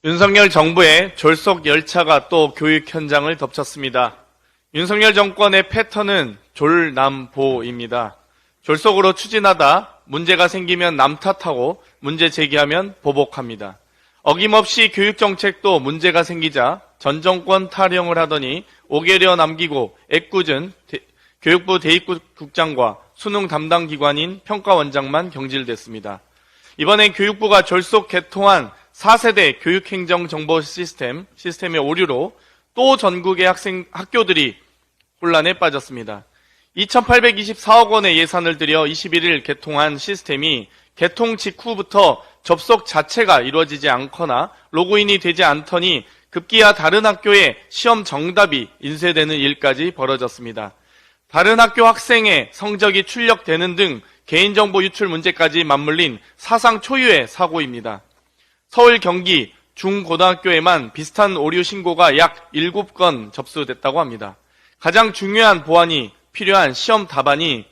윤석열 정부의 졸속 열차가 또 교육 현장을 덮쳤습니다. 윤석열 정권의 패턴은 졸남보입니다. 졸속으로 추진하다 문제가 생기면 남 탓하고 문제 제기하면 보복합니다. 어김없이 교육정책도 문제가 생기자 전 정권 타령을 하더니 5개월 남기고 애꿎은 교육부 대입국장과 수능 담당 기관인 평가원장만 경질됐습니다. 이번엔 교육부가 졸속 개통한 4세대 교육행정정보 시스템의 오류로 또 전국의 학교들이 혼란에 빠졌습니다. 2,824억 원의 예산을 들여 21일 개통한 시스템이 개통 직후부터 접속 자체가 이루어지지 않거나 로그인이 되지 않더니 급기야 다른 학교에 시험 정답이 인쇄되는 일까지 벌어졌습니다. 다른 학교 학생의 성적이 출력되는 등 개인정보 유출 문제까지 맞물린 사상 초유의 사고입니다. 서울, 경기, 중고등학교에만 비슷한 오류 신고가 약 7건 접수됐다고 합니다. 가장 중요한 보완이 필요한 시험 답안이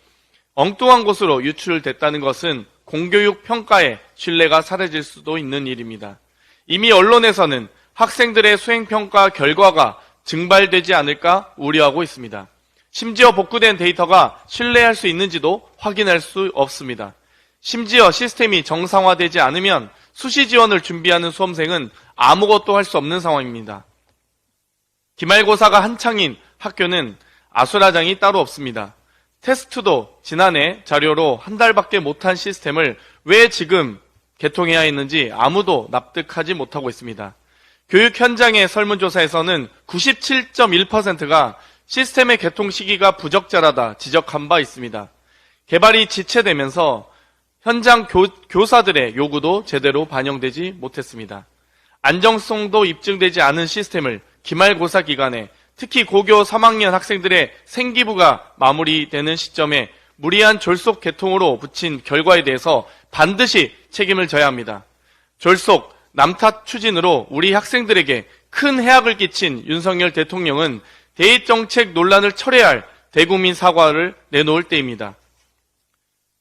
엉뚱한 곳으로 유출됐다는 것은 공교육 평가의 신뢰가 사라질 수도 있는 일입니다. 이미 언론에서는 학생들의 수행평가 결과가 증발되지 않을까 우려하고 있습니다. 심지어 복구된 데이터가 신뢰할 수 있는지도 확인할 수 없습니다. 심지어 시스템이 정상화되지 않으면 수시 지원을 준비하는 수험생은 아무것도 할 수 없는 상황입니다. 기말고사가 한창인 학교는 아수라장이 따로 없습니다. 테스트도 지난해 자료로 한 달밖에 못한 시스템을 왜 지금 개통해야 했는지 아무도 납득하지 못하고 있습니다. 교육 현장의 설문조사에서는 97.1%가 시스템의 개통 시기가 부적절하다 지적한 바 있습니다. 개발이 지체되면서 현장 교사들의 요구도 제대로 반영되지 못했습니다. 안정성도 입증되지 않은 시스템을 기말고사 기간에 특히 고교 3학년 학생들의 생기부가 마무리되는 시점에 무리한 졸속 개통으로 붙인 결과에 대해서 반드시 책임을 져야 합니다. 졸속, 남탓 추진으로 우리 학생들에게 큰 해악을 끼친 윤석열 대통령은 대입정책 논란을 철회할 대국민 사과를 내놓을 때입니다.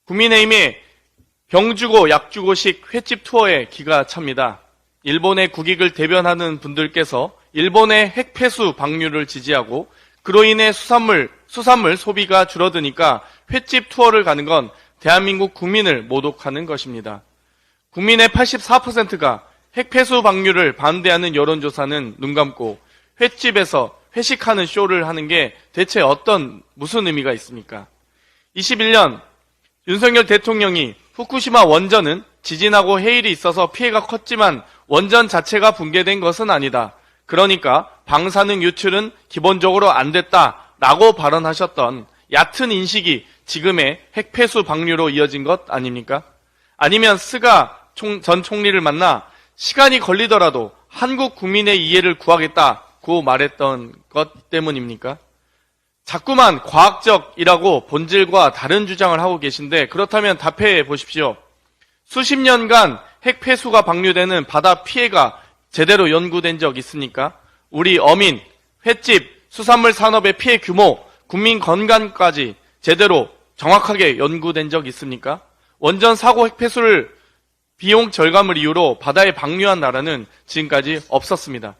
국민의힘의 병 주고 약 주고식 횟집 투어에 기가 찹니다. 일본의 국익을 대변하는 분들께서 일본의 핵폐수 방류를 지지하고 그로 인해 수산물 소비가 줄어드니까 횟집 투어를 가는 건 대한민국 국민을 모독하는 것입니다. 국민의 84%가 핵폐수 방류를 반대하는 여론조사는 눈 감고 횟집에서 회식하는 쇼를 하는 게 대체 무슨 의미가 있습니까? 21년 윤석열 대통령이 후쿠시마 원전은 지진하고 해일이 있어서 피해가 컸지만 원전 자체가 붕괴된 것은 아니다. 그러니까 방사능 유출은 기본적으로 안 됐다라고 발언하셨던 얕은 인식이 지금의 핵폐수 방류로 이어진 것 아닙니까? 아니면 스가 전 총리를 만나 시간이 걸리더라도 한국 국민의 이해를 구하겠다고 말했던 것 때문입니까? 자꾸만 과학적이라고 본질과 다른 주장을 하고 계신데 그렇다면 답해 보십시오. 수십 년간 핵폐수가 방류되는 바다 피해가 제대로 연구된 적 있습니까? 우리 어민, 횟집, 수산물 산업의 피해 규모, 국민 건강까지 제대로 정확하게 연구된 적 있습니까? 원전 사고 핵폐수를 비용 절감을 이유로 바다에 방류한 나라는 지금까지 없었습니다.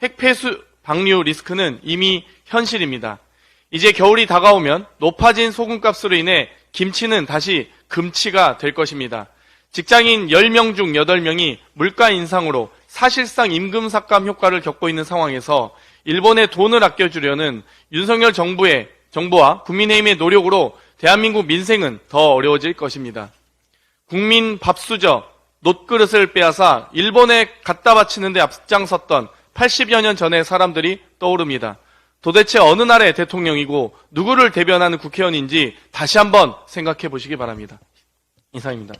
핵폐수 방류 리스크는 이미 현실입니다. 이제 겨울이 다가오면 높아진 소금값으로 인해 김치는 다시 금치가 될 것입니다. 직장인 10명 중 8명이 물가 인상으로 사실상 임금 삭감 효과를 겪고 있는 상황에서 일본에 돈을 아껴주려는 윤석열 정부와 국민의힘의 노력으로 대한민국 민생은 더 어려워질 것입니다. 국민 밥수저, 놋그릇을 빼앗아 일본에 갖다 바치는 데 앞장섰던 80여 년 전의 사람들이 떠오릅니다. 도대체 어느 나라의 대통령이고 누구를 대변하는 국회의원인지 다시 한번 생각해 보시기 바랍니다. 이상입니다.